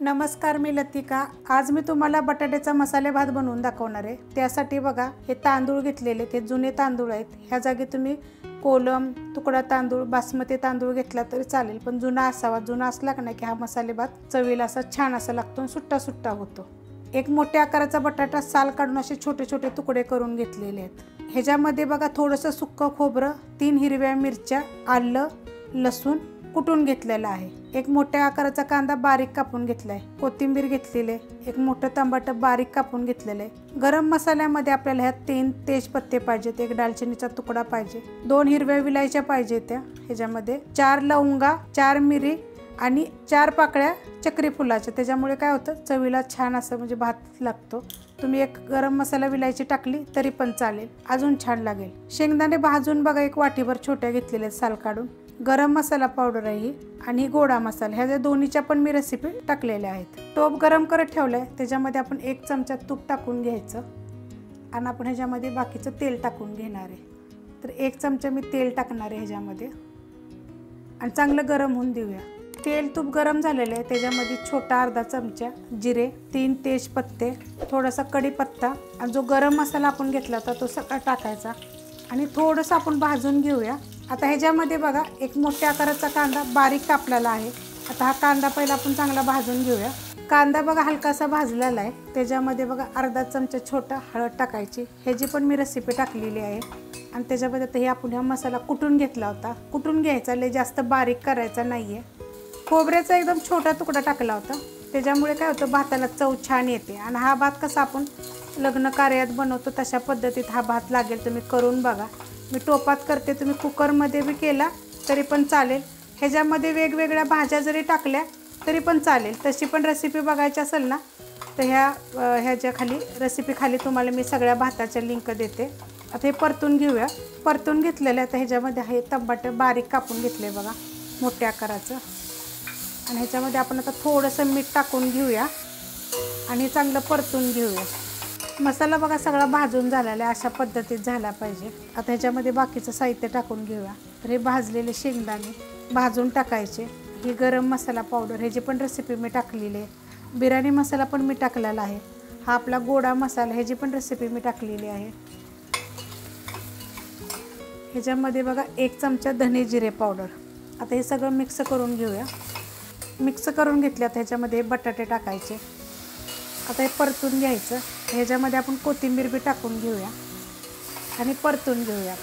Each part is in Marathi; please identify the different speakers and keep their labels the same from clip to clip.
Speaker 1: नमस्कार, मी लतिका। आज मी तुम्हाला बटाट्याचा मसाले भात बनवून दाखवणार आहे। त्यासाठी बघा, हे तांदूळ घेतलेले ते जुने तांदूळ आहेत। ह्या जागी तुम्ही कोलम, तुकडा तांदूळ, बासमती तांदूळ घेतला तरी चालेल, पण जुना असावा। जुना असला की नाही की हा मसाले भात चवीला असा छान असा लागतो, सुट्टा सुट्टा होतो। एक मोठ्या आकाराचा बटाटा साल काढून असे छोटे छोटे तुकडे करून घेतलेले आहेत। ह्याच्यामध्ये बघा थोडंसं सुक्क खोबरं, 3 हिरव्या मिरच्या, आलं, लसूण कुटून घेतलेला आहे। एक मोठ्या आकाराचा कांदा बारीक कापून घेतलाय, कोथिंबीर घेतलेले, एक मोठं टमाटर बारीक कापून घेतलेले। गरम मसाल्यामध्ये आपल्याला ह्यात 3 तेजपत्ते पाहिजेत, एक दालचिनीचा तुकडा पाहिजे, 2 हिरव्या विलायच्या पाहिजे त्या ह्याच्यामध्ये, 4 लवंगा, 4 मिरी आणि 4 पाकळ्या चक्री फुलाच्या। त्याच्यामुळे काय होतं, चवीला छान असं म्हणजे भात लागतो। तुम्ही एक गरम मसाला विलायची टाकली तरी पण चालेल, अजून छान लागेल। शेंगदाणे भाजून बघा एक वाटीभर छोट्या घेतलेले साल काढून। गरम मसाला पावडर आहे आणि गोडा मसाला, ह्या दोन्हीच्या पण मी रेसिपी टाकलेल्या आहेत। टोप गरम करत ठेवलाय, त्याच्यामध्ये आपण 1 चमचा तूप टाकून घ्यायचं आणि आपण ह्याच्यामध्ये बाकीचं तेल टाकून घेणार आहे। तर 1 चमचा मी तेल टाकणार आहे ह्याच्यामध्ये आणि चांगलं गरम होऊन देऊया। तेल तूप गरम झालेलं आहे, त्याच्यामध्ये छोटा अर्धा चमचा जिरे, 3 तेजपत्ते, थोडासा कढीपत्ता आणि जो गरम मसाला आपण घेतला होता तो सगळा टाकायचा आणि थोडंसं आपण भाजून घेऊया। आता ह्याच्यामध्ये बघा एक मोठ्या आकाराचा कांदा बारीक कापलेला आहे। आता हा कांदा पहिला आपण चांगला भाजून घेऊया। कांदा बघा हलकासा भाजलेला आहे, त्याच्यामध्ये बघा अर्धा चमचा छोटा हळद टाकायची, ह्याची पण मी रेसिपी टाकलेली आहे। आणि त्याच्यामध्ये आता हे आपण हा मसाला कुटून घेतला होता, कुटून घ्यायचा, लय जास्त बारीक करायचा नाहीये। खोबऱ्याचा एकदम छोटा तुकडा टाकला होता, त्याच्यामुळे काय होतं भाताला चव छान येते। आणि हा भात कसा आपण लग्न कार्यात बनवतो तशा पद्धतीत हा भात लागेल, तुम्ही करून बघा। मी टोपात करते, तुम्ही कुकरमध्ये बी केला तरी पण चालेल। ह्याच्यामध्ये वेगवेगळ्या भाज्या जरी टाकल्या तरी पण चालेल। तशी पण रेसिपी बघायची असेल ना तर ह्याच्या खाली रेसिपी खाली तुम्हाला मी सगळ्या भाताच्या लिंक देते। आता हे परतून घेऊया। परतून घेतलेलं आहे, तर ह्याच्यामध्ये हे टमाटर बारीक कापून घेतले बघा मोठ्या आकाराचं, आणि ह्याच्यामध्ये आपण आता थोडंसं मीठ टाकून घेऊया आणि चांगलं परतून घेऊया। मसाला बघा सगळा भाजून झालेला आहे, अशा पद्धतीत झाला पाहिजे। आता ह्याच्यामध्ये बाकीचं साहित्य टाकून घेऊया। तर हे भाजलेले शेंगदाणे भाजून टाकायचे, ही गरम मसाला पावडर ह्याची पण रेसिपी मी टाकलेली आहे। बिर्याणी मसाला पण मी टाकलेला आहे। हा आपला गोडा मसाला ह्याची पण रेसिपी मी टाकलेली आहे। ह्याच्यामध्ये बघा 1 चमचा धने जिरे पावडर। आता हे सगळं मिक्स करून घेऊया। मिक्स करून घेतल्यात ह्याच्यामध्ये बटाटे टाकायचे, आता हे परतून घ्यायचं। ह्याच्यामध्ये आपण कोथिंबीर बी टाकून घेऊया आणि परतून घेऊया।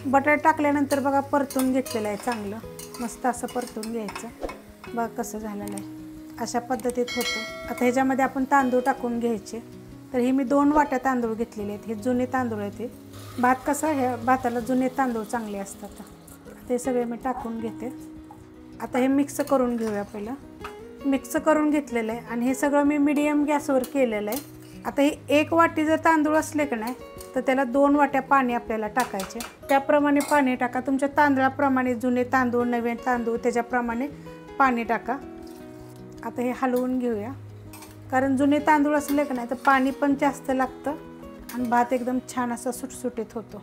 Speaker 1: बटाटे टाकल्यानंतर बघा परतून घेतलेलं आहे, चांगलं मस्त असं परतून घ्यायचं। बघा कसं झालेलं आहे, अशा पद्धतीत होतं। आता ह्याच्यामध्ये आपण तांदूळ टाकून घ्यायचे। तर हे मी 2 वाट्या तांदूळ घेतलेले आहेत, हे जुने तांदूळ आहेत। हे भात कसं, ह्या भाताला जुने तांदूळ चांगले असतात। ते सगळे मी टाकून घेते। आता हे मिक्स करून घेऊया। पहिलं मिक्स करून घेतलेलं आहे आणि हे सगळं मी मीडियम गॅसवर केलेलं आहे। आता हे 1 वाटी जर तांदूळ असले की नाही तर त्याला 2 वाट्या पाणी आपल्याला टाकायचे, त्याप्रमाणे पाणी टाका। तुमच्या तांदळाप्रमाणे जुने तांदूळ, नवीन तांदूळ त्याच्याप्रमाणे पाणी टाका। आता हे हलवून घेऊया, कारण जुने तांदूळ असले की नाही तर पाणी पण जास्त लागतं आणि भात एकदम छान असा सुटसुटीत होतो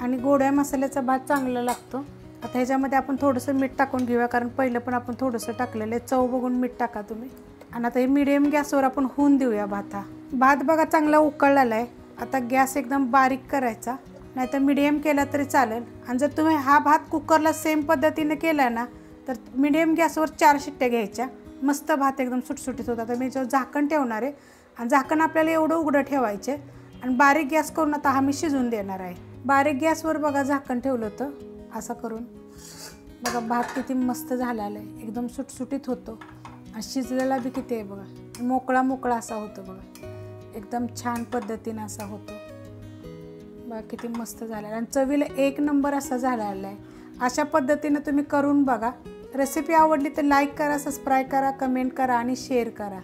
Speaker 1: आणि गोड्या मसाल्याचा भात चांगला लागतो। आता ह्याच्यामध्ये आपण थोडंसं मीठ टाकून घेऊया, कारण पहिलं पण आपण थोडंसं टाकलेलं आहे, चव बघून मीठ टाका तुम्ही। आणि आता हे मीडियम गॅसवर आपण होऊन देऊया भात। भात बघा चांगला उकळलेला आहे। आता गॅस एकदम बारीक करायचा, नाहीतर मीडियम केला तरी चालेल। आणि जर तुम्ही हा भात कुकरला सेम पद्धतीने केला ना तर मीडियम गॅसवर 4 शिट्ट्या घ्यायच्या, मस्त भात एकदम सुटसुटीत होता। आता मी जो झाकण ठेवणार आहे आणि झाकण आपल्याला एवढं उघडं ठेवायचे आणि बारीक गॅस करून आता हा मी शिजवून देणार आहे। बारीक गॅसवर बघा झाकण ठेवलं होतं असं करून, बघा भात किती मस्त झालेला आहे, एकदम सुटसुटीत होतो आणि शिजलेला बी किती आहे बघा, मोकळा मोकळा असा होतो बघा, एकदम छान पद्धतीने असा होतो बघा, किती मस्त झाला आणि चवीला 1 नंबर असा झालेला आहे। अशा पद्धतीने तुम्ही करून बघा। रेसिपी आवडली तर लाईक करा, सबस्क्राईब करा, कमेंट करा आणि शेअर करा।